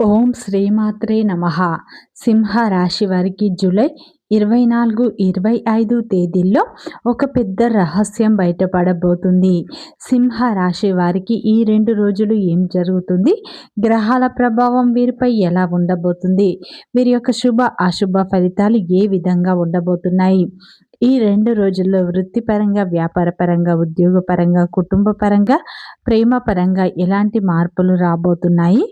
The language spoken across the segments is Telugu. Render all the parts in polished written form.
ఓం శ్రీమాత్రే నమః. సింహ రాశి వారికి జూలై 24, 25 తేదీల్లో ఒక పెద్ద రహస్యం బయటపడబోతుంది. సింహ రాశి వారికి ఈ 2 రోజులు ఏం జరుగుతుంది? గ్రహాల ప్రభావం వీరిపై ఎలా ఉండబోతుంది? వీరి యొక్క శుభ, అశుభ ఫలితాలు ఏ విధంగా ఉండబోతున్నాయి? ఈ 2 రోజుల్లో వృత్తిపరంగా, వ్యాపారపరంగా, ఉద్యోగపరంగా, కుటుంబ పరంగా, ప్రేమ పరంగా ఎలాంటి మార్పులు రాబోతున్నాయి?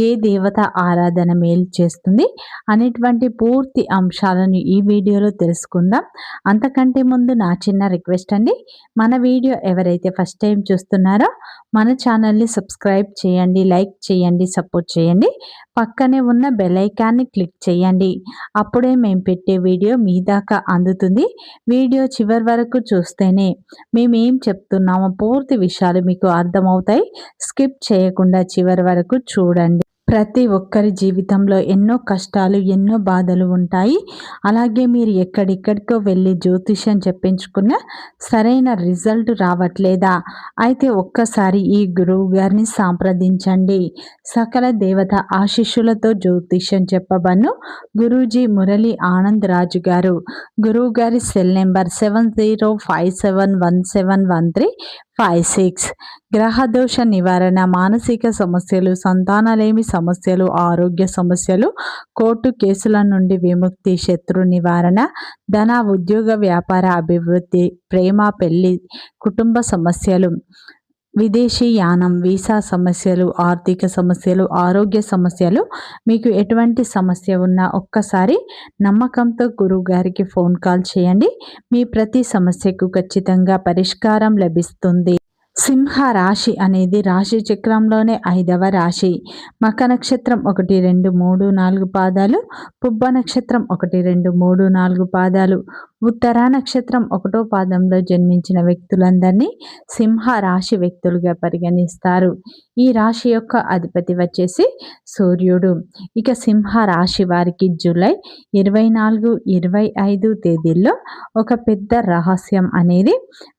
ఏ దేవత ఆరాధన మేలు చేస్తుంది అనేటువంటి పూర్తి అంశాలను ఈ వీడియోలో తెలుసుకుందాం. అంతకంటే ముందు నా చిన్న రిక్వెస్ట్ అండి, మన వీడియో ఎవరైతే ఫస్ట్ టైం చూస్తున్నారో మన ఛానల్ని సబ్స్క్రైబ్ చేయండి, లైక్ చేయండి, సపోర్ట్ చేయండి. పక్కనే ఉన్న బెల్ ఐకాన్ని క్లిక్ చేయండి. అప్పుడే మేము పెట్టే వీడియో మీ దాకా అందుతుంది. వీడియో చివరి వరకు చూస్తేనే మేమేం చెప్తున్నామో పూర్తి విషయాలు మీకు అర్థమవుతాయి. స్కిప్ చేయకుండా చివరి వరకు చూడండి. ప్రతి ఒక్కరి జీవితంలో ఎన్నో కష్టాలు, ఎన్నో బాధలు ఉంటాయి. అలాగే మీరు ఎక్కడిక్కడికో వెళ్ళి జ్యోతిష్యం చెప్పించుకున్న సరైన రిజల్ట్ రావట్లేదా? అయితే ఒక్కసారి ఈ గురువు గారిని సంప్రదించండి. సకల దేవత ఆశీస్సులతో జ్యోతిష్యం చెప్పబను గురూజీ మురళీ ఆనంద్ రాజు గారు. గురువు గారి సెల్ నెంబర్ 7057171356. గ్రహదోష నివారణ, మానసిక సమస్యలు, సంతానలేమి సమస్యలు, ఆరోగ్య సమస్యలు, కోర్టు కేసుల నుండి విముక్తి, శత్రు నివారణ, ధన, ఉద్యోగ, వ్యాపార అభివృద్ధి, ప్రేమ, పెళ్లి, కుటుంబ సమస్యలు, విదేశీ యానం, వీసా సమస్యలు, ఆర్థిక సమస్యలు, ఆరోగ్య సమస్యలు, మీకు ఎటువంటి సమస్య ఉన్నా ఒక్కసారి నమ్మకంతో గురువు గారికి ఫోన్ కాల్ చేయండి. మీ ప్రతి సమస్యకు ఖచ్చితంగా పరిష్కారం లభిస్తుంది. సింహ రాశి అనేది రాశి చక్రంలోనే 5వ రాశి. మక నక్షత్రం 1, 2, 3, 4 పాదాలు, పుబ్బ నక్షత్రం 1, 2, 3, 4 పాదాలు, ఉత్తర నక్షత్రం 1వ పాదంలో జన్మించిన వ్యక్తులందరినీ సింహ రాశి వ్యక్తులుగా పరిగణిస్తారు. ఈ రాశి యొక్క అధిపతి వచ్చేసి సూర్యుడు. ఇక సింహ రాశి వారికి జూలై 24, 25 తేదీల్లో ఒక పెద్ద రహస్యం అనేది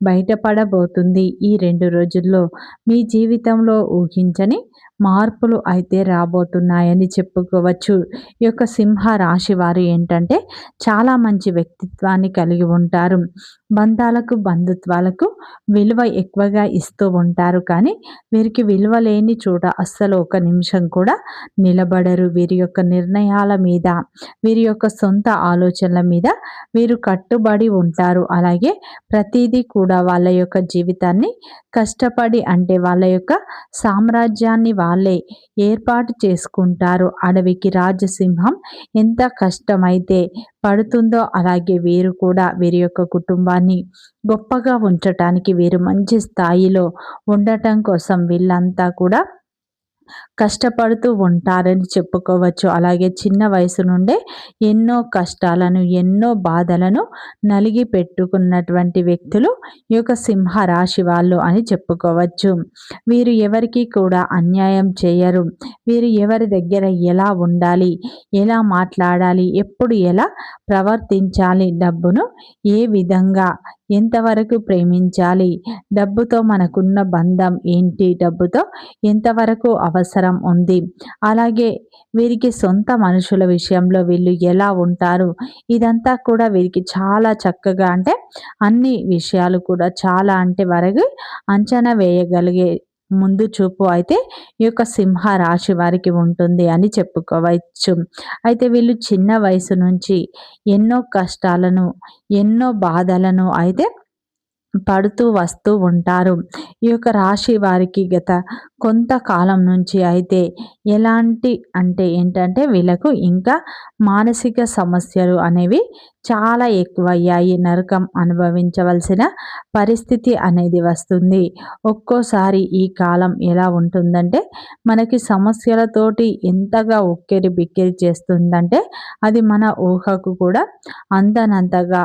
బయటపడబోతుంది. ఈ 2 రోజుల్లో మీ జీవితంలో ఊహించని మార్పులు అయితే రాబోతున్నాయని చెప్పుకోవచ్చు. ఈ యొక్క సింహ రాశి వారు ఏంటంటే చాలా మంచి వ్యక్తిత్వాన్ని కలిగి ఉంటారు. బంధాలకు, బంధుత్వాలకు విలువ ఎక్కువగా ఇస్తూ ఉంటారు. కానీ వీరికి విలువ లేని చోట అస్సలు ఒక నిమిషం కూడా నిలబడరు. వీరి యొక్క నిర్ణయాల మీద, వీరి యొక్క సొంత ఆలోచనల మీద వీరు కట్టుబడి ఉంటారు. అలాగే ప్రతిదీ కూడా వాళ్ళ యొక్క జీవితాన్ని కష్టపడి, అంటే వాళ్ళ యొక్క సామ్రాజ్యాన్ని వాళ్ళే ఏర్పాటు చేసుకుంటారు. అడవికి రాజసింహం ఎంత కష్టమైతే పడుతుందో అలాగే వీరు కూడా వీరి యొక్క కుటుంబాన్ని గొప్పగా ఉంచటానికి, వీరు మంచి స్థాయిలో ఉండటం కోసం వీళ్ళంతా కూడా కష్టపడుతూ ఉంటారని చెప్పుకోవచ్చు. అలాగే చిన్న వయసు నుండే ఎన్నో కష్టాలను, ఎన్నో బాధలను నలిగి పెట్టుకున్నటువంటి వ్యక్తులు ఈ యొక్క సింహ రాశి వాళ్ళు అని చెప్పుకోవచ్చు. వీరు ఎవరికి కూడా అన్యాయం చేయరు. వీరు ఎవరి దగ్గర ఎలా ఉండాలి, ఎలా మాట్లాడాలి, ఎప్పుడు ఎలా ప్రవర్తించాలి, డబ్బును ఏ విధంగా ఎంతవరకు ప్రేమించాలి, డబ్బుతో మనకున్న బంధం ఏంటి, డబ్బుతో ఎంతవరకు అవసరం ఉంది, అలాగే వీరికి సొంత మనుషుల విషయంలో వీళ్ళు ఎలా ఉంటారు, ఇదంతా కూడా వీరికి చాలా చక్కగా, అంటే అన్ని విషయాలు కూడా చాలా అంటే వరకు అంచనా వేయగలిగే ముందు చూపు అయితే ఈ యొక్క సింహ రాశి వారికి ఉంటుంది అని చెప్పుకోవచ్చు. అయితే వీళ్ళు చిన్న వయసు నుంచి ఎన్నో కష్టాలను, ఎన్నో బాధలను అయితే పడుతూ వస్తూ ఉంటారు. ఈ యొక్క రాశి వారికి గత కొంతకాలం నుంచి అయితే ఎలాంటి, అంటే ఏంటంటే వీళ్ళకు ఇంకా మానసిక సమస్యలు అనేవి చాలా ఎక్కువయ్యాయి. నరకం అనుభవించవలసిన పరిస్థితి అనేది వస్తుంది. ఒక్కోసారి ఈ కాలం ఎలా ఉంటుందంటే మనకి సమస్యలతోటి ఎంతగా ఉక్కిరి బిక్కిరి చేస్తుందంటే అది మన ఊహకు కూడా అందనంతగా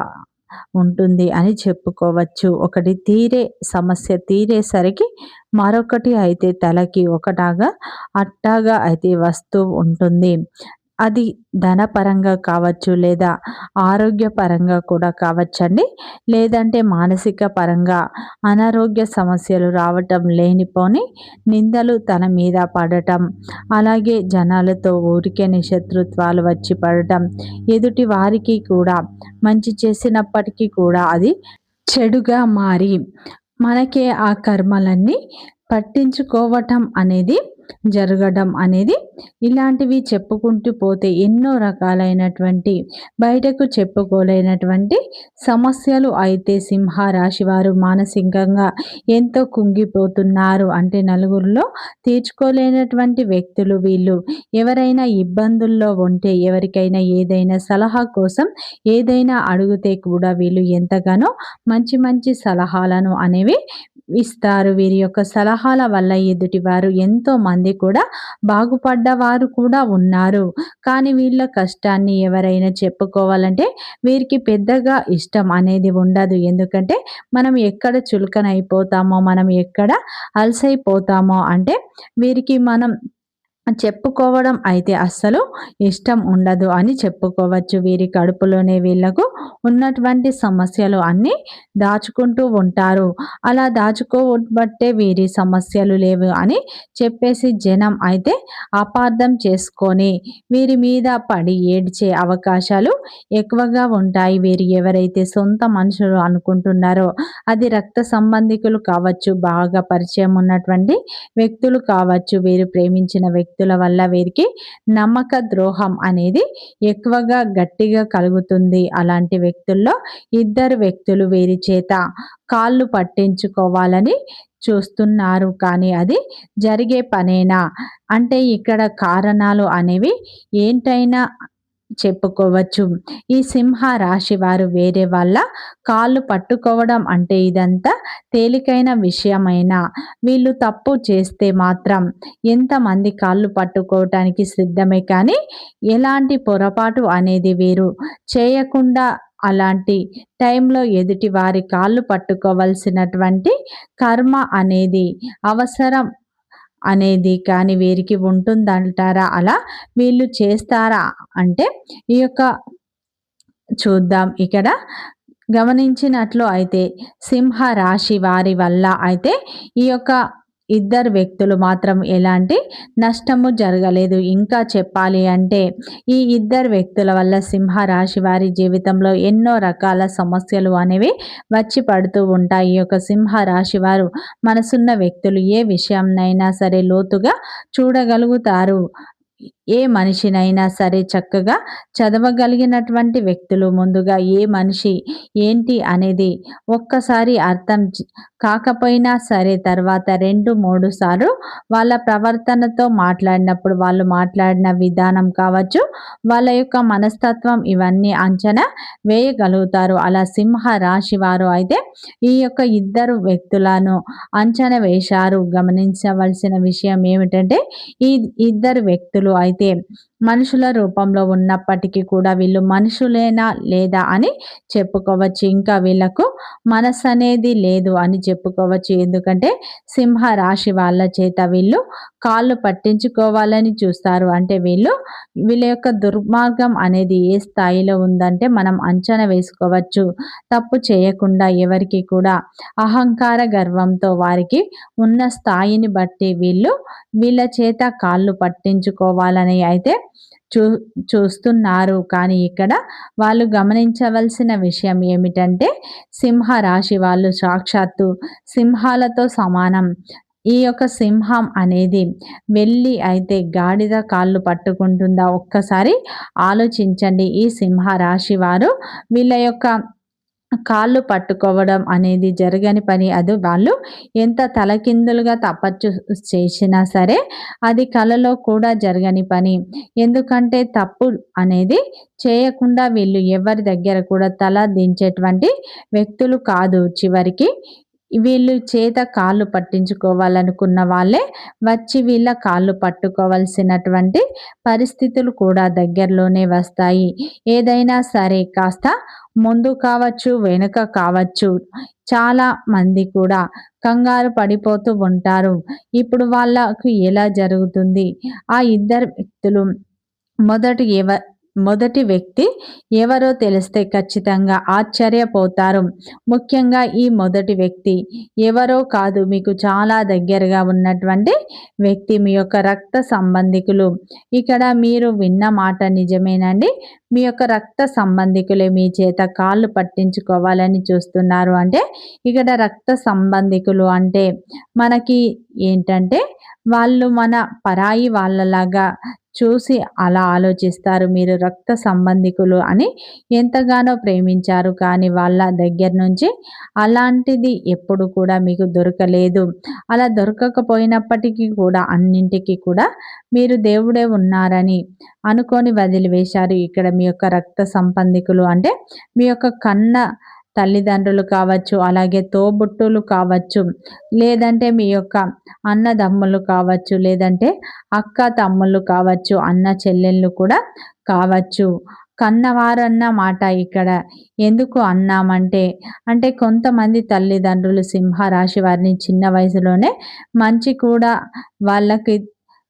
ఉంటుంది అని చెప్పుకోవచ్చు. ఒకటి సమస్య తీరేసరికి మరొకటి అయితే తలకి ఒకటాగా అట్టాగా అయితే వస్తూ ఉంటుంది. అది ధనపరంగా కావచ్చు, లేదా ఆరోగ్యపరంగా కూడా కావచ్చండి. లేదంటే మానసిక పరంగా అనారోగ్య సమస్యలు రావటం, లేనిపోని నిందలు తన మీద పడటం, అలాగే జనాలతో ఊరికేనే శత్రుత్వాలు వచ్చి పడటం, ఎదుటి వారికి కూడా మంచి చేసినప్పటికీ కూడా అది చెడుగా మారి మనకే ఆ కర్మలన్నీ పట్టించుకోవటం అనేది జరగడం అనేది, ఇలాంటివి చెప్పుకుంటూ పోతే ఎన్నో రకాలైనటువంటి బయటకు చెప్పుకోలేనటువంటి సమస్యలు అయితే సింహరాశి వారు మానసికంగా ఎంతో కుంగిపోతున్నారు. అంటే నలుగురిలో తీర్చుకోలేనటువంటి వ్యక్తులు వీళ్ళు. ఎవరైనా ఇబ్బందుల్లో ఉంటే, ఎవరికైనా ఏదైనా సలహా కోసం ఏదైనా అడిగితే కూడా వీళ్ళు ఎంతగానో మంచి మంచి సలహాలను అనేవి ఇస్తారు. వీరి యొక్క సలహాల వల్ల ఎదుటివారు ఎంతో మంది కూడా బాగుపడ్డవారు కూడా ఉన్నారు. కానీ వీళ్ళ కష్టాన్ని ఎవరైనా చెప్పుకోవాలంటే వీరికి పెద్దగా ఇష్టం అనేది ఉండదు. ఎందుకంటే మనం ఎక్కడ చులకనైపోతామో, మనం ఎక్కడ అలసైపోతామో అంటే వీరికి మనం చెప్పుకోవడం అయితే అస్సలు ఇష్టం ఉండదు అని చెప్పుకోవచ్చు. వీరి కడుపులోనే వీళ్ళకు ఉన్నటువంటి సమస్యలు అన్నీ దాచుకుంటూ ఉంటారు. అలా దాచుకోబట్టే వీరి సమస్యలు లేవు అని చెప్పేసి జనం అయితే అపార్థం చేసుకొని వీరి మీద పడి ఏడ్చే అవకాశాలు ఎక్కువగా ఉంటాయి. వీరు ఎవరైతే సొంత మనుషులు అనుకుంటున్నారో అది రక్త సంబంధికులు కావచ్చు, బాగా పరిచయం ఉన్నటువంటి వ్యక్తులు కావచ్చు, వీరు ప్రేమించిన వ్యక్తుల వల్ల వీరికి నమ్మక ద్రోహం అనేది ఎక్కువగా గట్టిగా కలుగుతుంది. అలాంటి వ్యక్తుల్లో ఇద్దరు వ్యక్తులు వీరి చేత కాళ్ళు పట్టించుకోవాలని చూస్తున్నారు. కానీ అది జరిగే పనేనా అంటే ఇక్కడ కారణాలు అనేవి ఏంటైనా చెప్పుకోవచ్చు. ఈ సింహ రాశి వారు వేరే వాళ్ళ కాళ్ళు పట్టుకోవడం అంటే ఇదంతా తేలికైన విషయమైనా వీళ్ళు తప్పు చేస్తే మాత్రం ఎంతమంది కాళ్ళు పట్టుకోవటానికి సిద్ధమే, కానీ ఎలాంటి పొరపాటు అనేది వీరు చేయకుండా అలాంటి టైంలో ఎదుటి వారి కాళ్ళు పట్టుకోవాల్సినటువంటి కర్మ అనేది అవసరం అనేది కానీ వీరికి ఉంటుందంటారా? అలా వీళ్ళు చేస్తారా? అంటే ఈ యొక్క చూద్దాం ఇక్కడ గమనించినట్లు అయితే సింహ రాశి వారి వల్ల అయితే ఈ యొక్క ఇద్దరు వ్యక్తులు మాత్రం ఎలాంటి నష్టము జరగలేదు. ఇంకా చెప్పాలి అంటే ఈ ఇద్దరు వ్యక్తుల వల్ల సింహ రాశి వారి జీవితంలో ఎన్నో రకాల సమస్యలు అనేవి వచ్చి పడుతూ ఉంటాయి. ఈ యొక్క సింహ రాశి వారు మనసున్న వ్యక్తులు ఏ విషయంనైనా సరే లోతుగా చూడగలుగుతారు. ఏ మనిషినైనా సరే చక్కగా చదవగలిగినటువంటి వ్యక్తులు. ముందుగా ఏ మనిషి ఏంటి అనేది ఒక్కసారి అర్థం కాకపోయినా సరే తర్వాత 2, 3 సార్లు వాళ్ళ ప్రవర్తనతో మాట్లాడినప్పుడు, వాళ్ళు మాట్లాడిన విధానం కావచ్చు, వాళ్ళ యొక్క మనస్తత్వం ఇవన్నీ అంచనా వేయగలుగుతారు. అలా సింహ రాశి వారు అయితే ఈ యొక్క ఇద్దరు వ్యక్తులను అంచనా వేశారు. గమనించవలసిన విషయం ఏమిటంటే ఈ ఇద్దరు వ్యక్తులు అయితే మనుషుల రూపంలో ఉన్నప్పటికీ కూడా వీళ్ళు మనుషులేనా లేదా అని చెప్పుకోవచ్చు. ఇంకా వీళ్ళకు మనసు అనేది లేదు అని చెప్పుకోవచ్చు. ఎందుకంటే సింహ రాశి వాళ్ళ చేత వీళ్ళు కాళ్ళు పట్టించుకోవాలని చూస్తారు. అంటే వీళ్ళ యొక్క దుర్మార్గం అనేది ఏ స్థాయిలో ఉందంటే మనం అంచనా వేసుకోవచ్చు. తప్పు చేయకుండా ఎవరికి కూడా అహంకార గర్వంతో వారికి ఉన్న స్థాయిని బట్టి వీళ్ళ చేత కాళ్ళు పట్టించుకోవాలని అయితే చూ చూస్తున్నారు. కానీ ఇక్కడ వాళ్ళు గమనించవలసిన విషయం ఏమిటంటే సింహ రాశి వాళ్ళు సాక్షాత్తు సింహాలతో సమానం. ఈ యొక్క సింహం అనేది వెళ్ళి అయితే గాడిద కాళ్ళు పట్టుకుంటుందా? ఒక్కసారి ఆలోచించండి. ఈ సింహ రాశి వారు వీళ్ళ యొక్క కాళ్ళు పట్టుకోవడం అనేది జరగని పని. అది వాళ్ళు ఎంత తలకిందులుగా తపస్సు చేసినా సరే అది కలలో కూడా జరగని పని. ఎందుకంటే తప్పు అనేది చేయకుండా వీళ్ళు ఎవరి దగ్గర కూడా తల దించేటువంటి వ్యక్తులు కాదు. చివరికి వీళ్ళు చేత కాళ్ళు పట్టించుకోవాలనుకున్న వాళ్ళే వచ్చి వీళ్ళ కాళ్ళు పట్టుకోవాల్సినటువంటి పరిస్థితులు కూడా దగ్గరలోనే వస్తాయి. ఏదైనా సరే కాస్త ముందు కావచ్చు, వెనుక కావచ్చు, చాలా మంది కూడా కంగారు పడిపోతూ ఉంటారు. ఇప్పుడు వాళ్ళకు ఎలా జరుగుతుంది? ఆ ఇద్దరు వ్యక్తులు మొదటి ఎవ మొదటి వ్యక్తి ఎవరో తెలిస్తే ఖచ్చితంగా ఆశ్చర్యపోతారు. ముఖ్యంగా ఈ మొదటి వ్యక్తి ఎవరో కాదు, మీకు చాలా దగ్గరగా ఉన్నటువంటి వ్యక్తి, మీ యొక్క రక్త సంబంధికులు. ఇక్కడ మీరు విన్న మాట నిజమేనండి. మీ యొక్క రక్త సంబంధికులే మీ చేత కాళ్ళు పట్టించుకోవాలని చూస్తున్నారు. అంటే ఇక్కడ రక్త సంబంధికులు అంటే మనకి ఏంటంటే వాళ్ళు మన పరాయి వాళ్ళలాగా చూసి అలా ఆలోచిస్తారు. మీరు రక్త సంబంధికులు అని ఎంతగానో ప్రేమించారు, కానీ వాళ్ళ దగ్గర నుంచి అలాంటిది ఎప్పుడు కూడా మీకు దొరకలేదు. అలా దొరకకపోయినప్పటికీ కూడా అన్నింటికి కూడా మీరు దేవుడే ఉన్నారని అనుకొని వదిలివేశారు. ఇక్కడ మీ యొక్క రక్త సంబంధికులు అంటే మీ యొక్క కన్న తల్లిదండ్రులు కావచ్చు, అలాగే తోబుట్టులు కావచ్చు, లేదంటే మీ యొక్క అన్నదమ్ములు కావచ్చు, లేదంటే అక్క తమ్ముళ్ళు కావచ్చు, అన్న చెల్లెళ్ళు కూడా కావచ్చు. కన్నవారన్న మాట ఇక్కడ ఎందుకు అన్నామంటే, అంటే కొంతమంది తల్లిదండ్రులు సింహరాశి వారిని చిన్న వయసులోనే మంచి కూడా వాళ్ళకి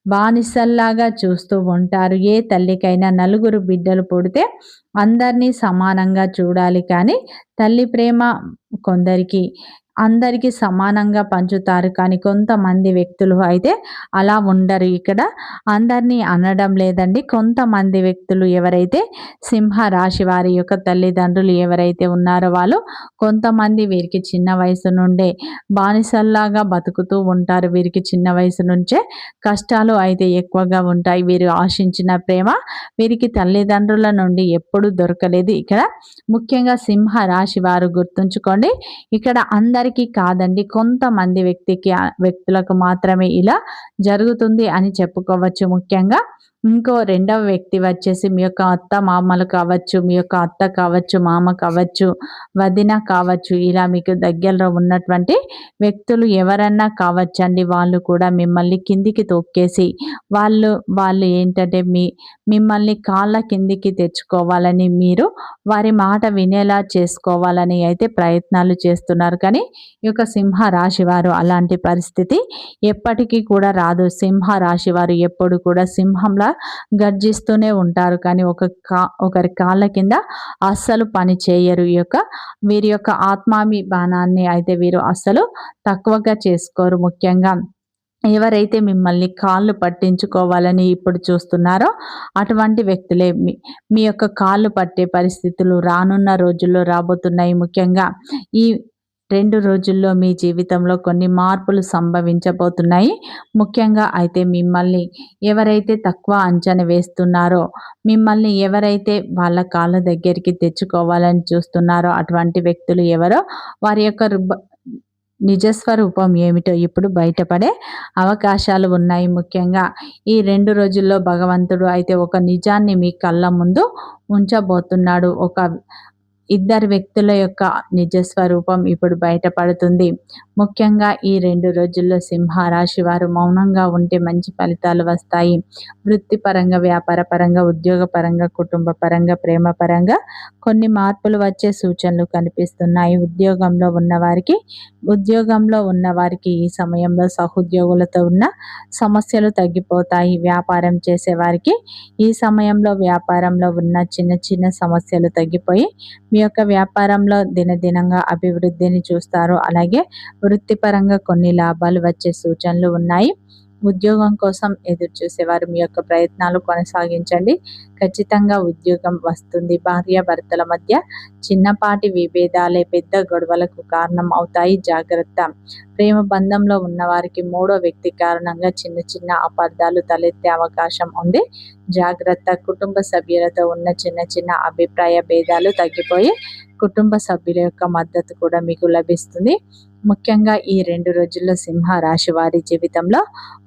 బానిసల్లాగా చూస్తూ ఉంటారు. ఏ తల్లికైనా నలుగురు బిడ్డలు పుడితే అందరినీ సమానంగా చూడాలి, కానీ తల్లి ప్రేమ కొందరికి అందరికీ సమానంగా పంచుతారు. కానీ కొంతమంది వ్యక్తులు అయితే అలా ఉండరు. ఇక్కడ అందరినీ అనడం లేదండి. కొంతమంది వ్యక్తులు ఎవరైతే సింహ రాశి వారి యొక్క తల్లిదండ్రులు ఎవరైతే ఉన్నారో వాళ్ళు కొంతమంది వీరికి చిన్న వయసు నుండే బానిసల్లాగా బతుకుతూ ఉంటారు. వీరికి చిన్న వయసు నుంచే కష్టాలు అయితే ఎక్కువగా ఉంటాయి. వీరు ఆశించిన ప్రేమ వీరికి తల్లిదండ్రుల నుండి ఎప్పుడూ దొరకలేదు. ఇక్కడ ముఖ్యంగా సింహ రాశి వారు గుర్తుంచుకోండి, ఇక్కడ అందరికీ కాదండి, కొంతమంది వ్యక్తులకు మాత్రమే ఇలా జరుగుతుంది అని చెప్పుకోవచ్చు. ముఖ్యంగా ఇంకో రెండవ వ్యక్తి వచ్చేసి మీ యొక్క అత్త మామలు కావచ్చు, మీ యొక్క అత్త కావచ్చు, మామ కావచ్చు, వదిన కావచ్చు, ఇలా మీకు దగ్గరలో ఉన్నటువంటి వ్యక్తులు ఎవరన్నా కావచ్చండి. వాళ్ళు కూడా మిమ్మల్ని కిందికి తొక్కేసి వాళ్ళు ఏంటంటే మిమ్మల్ని కాళ్ళ కిందికి తెచ్చుకోవాలని, మీరు వారి మాట వినేలా చేసుకోవాలని అయితే ప్రయత్నాలు చేస్తున్నారు. కానీ ఈ యొక్క సింహ రాశి వారు అలాంటి పరిస్థితి ఎప్పటికీ కూడా రాదు. సింహ రాశి వారు ఎప్పుడు కూడా సింహంలా గర్జిస్తూనే ఉంటారు, కానీ ఒకరి కాళ్ళ కింద అస్సలు పని చేయరు. వీరి యొక్క ఆత్మాభిమానాన్ని అయితే వీరు అస్సలు తక్కువగా చేసుకోరు. ముఖ్యంగా ఎవరైతే మిమ్మల్ని కాళ్ళు పట్టించుకోవాలని ఇప్పుడు చూస్తున్నారో అటువంటి వ్యక్తులే మీ యొక్క కాళ్ళు పట్టే పరిస్థితులు రానున్న రోజుల్లో రాబోతున్నాయి. ముఖ్యంగా ఈ 2 రోజుల్లో మీ జీవితంలో కొన్ని మార్పులు సంభవించబోతున్నాయి. ముఖ్యంగా అయితే మిమ్మల్ని ఎవరైతే తక్కువ అంచనా వేస్తున్నారో, మిమ్మల్ని ఎవరైతే వాళ్ళ కాళ్ళ దగ్గరికి తెచ్చుకోవాలని చూస్తున్నారో అటువంటి వ్యక్తులు ఎవరో వారి యొక్క నిజస్వరూపం ఏమిటో ఇప్పుడు బయటపడే అవకాశాలు ఉన్నాయి. ముఖ్యంగా ఈ 2 రోజుల్లో భగవంతుడు అయితే ఒక నిజాన్ని మీ కళ్ళ ముందు ఉంచబోతున్నాడు. ఇద్దరు వ్యక్తుల యొక్క నిజస్వరూపం ఇప్పుడు బయటపడుతుంది. ముఖ్యంగా ఈ 2 రోజుల్లో సింహరాశి వారు మౌనంగా ఉంటే మంచి ఫలితాలు వస్తాయి. వృత్తిపరంగా, వ్యాపార పరంగా, ఉద్యోగ పరంగా, కుటుంబ పరంగా, ప్రేమ పరంగా కొన్ని మార్పులు వచ్చే సూచనలు కనిపిస్తున్నాయి. ఉద్యోగంలో ఉన్నవారికి ఈ సమయంలో సహోద్యోగులతో ఉన్న సమస్యలు తగ్గిపోతాయి. వ్యాపారం చేసేవారికి ఈ సమయంలో వ్యాపారంలో ఉన్న చిన్న చిన్న సమస్యలు తగ్గిపోయి మీ యొక్క వ్యాపారంలో దినదినంగా అభివృద్ధిని చూస్తారు. అలాగే వృత్తిపరంగా కొన్ని లాభాలు వచ్చే సూచనలు ఉన్నాయి. ఉద్యోగం కోసం ఎదురు చూసేవారు మీ యొక్క ప్రయత్నాలు కొనసాగించండి. ఖచ్చితంగా ఉద్యోగం వస్తుంది. భార్యాభర్తల మధ్య చిన్నపాటి విభేదాలే పెద్ద గొడవలకు కారణం అవుతాయి, జాగ్రత్త. ప్రేమ బంధంలో ఉన్నవారికి మూడో వ్యక్తి కారణంగా చిన్న చిన్న అపార్థాలు తలెత్తే అవకాశం ఉంది, జాగ్రత్త. కుటుంబ సభ్యులతో ఉన్న చిన్న చిన్న అభిప్రాయ భేదాలు తగ్గిపోయి కుటుంబ సభ్యుల యొక్క మద్దతు కూడా మీకు లభిస్తుంది. ముఖ్యంగా ఈ 2 రోజుల్లో సింహ రాశి వారి జీవితంలో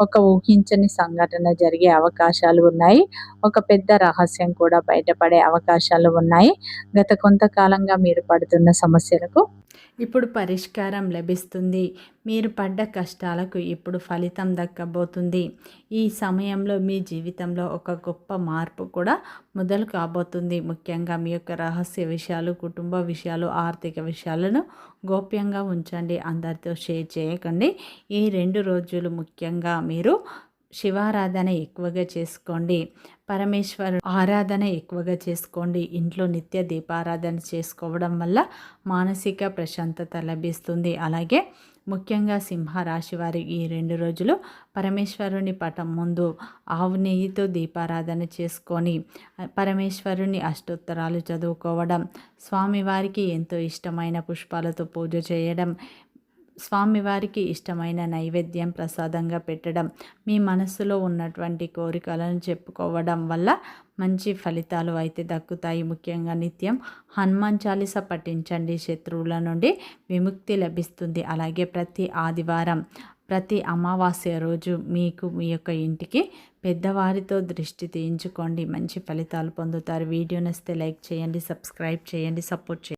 ఒక ఊహించని సంఘటన జరిగే అవకాశాలు ఉన్నాయి. ఒక పెద్ద రహస్యం కూడా బయటపడే అవకాశాలు ఉన్నాయి. గత కొంతకాలంగా మీరు పడుతున్న సమస్యలకు ఇప్పుడు పరిష్కారం లభిస్తుంది. మీరు పడ్డ కష్టాలకు ఇప్పుడు ఫలితం దక్కబోతుంది. ఈ సమయంలో మీ జీవితంలో ఒక గొప్ప మార్పు కూడా మొదలు కాబోతుంది. ముఖ్యంగా మీ యొక్క రహస్య విషయాలు, కుటుంబ విషయాలు, ఆర్థిక విషయాలను గోప్యంగా ఉంచండి. అందరితో షేర్ చేయకండి. ఈ 2 రోజులు ముఖ్యంగా మీరు శివారాధన ఎక్కువగా చేసుకోండి. పరమేశ్వరు ఆరాధన ఎక్కువగా చేసుకోండి. ఇంట్లో నిత్య దీపారాధన చేసుకోవడం వల్ల మానసిక ప్రశాంతత లభిస్తుంది. అలాగే ముఖ్యంగా సింహరాశి వారి ఈ 2 రోజులు పరమేశ్వరుని పటం ముందు ఆవు నెయ్యితో దీపారాధన చేసుకొని పరమేశ్వరుని అష్టోత్తరాలు చదువుకోవడం, స్వామివారికి ఎంతో ఇష్టమైన పుష్పాలతో పూజ చేయడం, స్వామివారికి ఇష్టమైన నైవేద్యం ప్రసాదంగా పెట్టడం, మీ మనస్సులో ఉన్నటువంటి కోరికలను చెప్పుకోవడం వల్ల మంచి ఫలితాలు అయితే దక్కుతాయి. ముఖ్యంగా నిత్యం హనుమాన్ చాలీస పఠించండి, శత్రువుల నుండి విముక్తి లభిస్తుంది. అలాగే ప్రతి ఆదివారం, ప్రతి అమావాస్య రోజు మీకు మీ యొక్క ఇంటికి పెద్దవారితో దృష్టి తీయించుకోండి, మంచి ఫలితాలు పొందుతారు. వీడియో నచ్చితే లైక్ చేయండి, సబ్స్క్రైబ్ చేయండి, సపోర్ట్ చేయండి.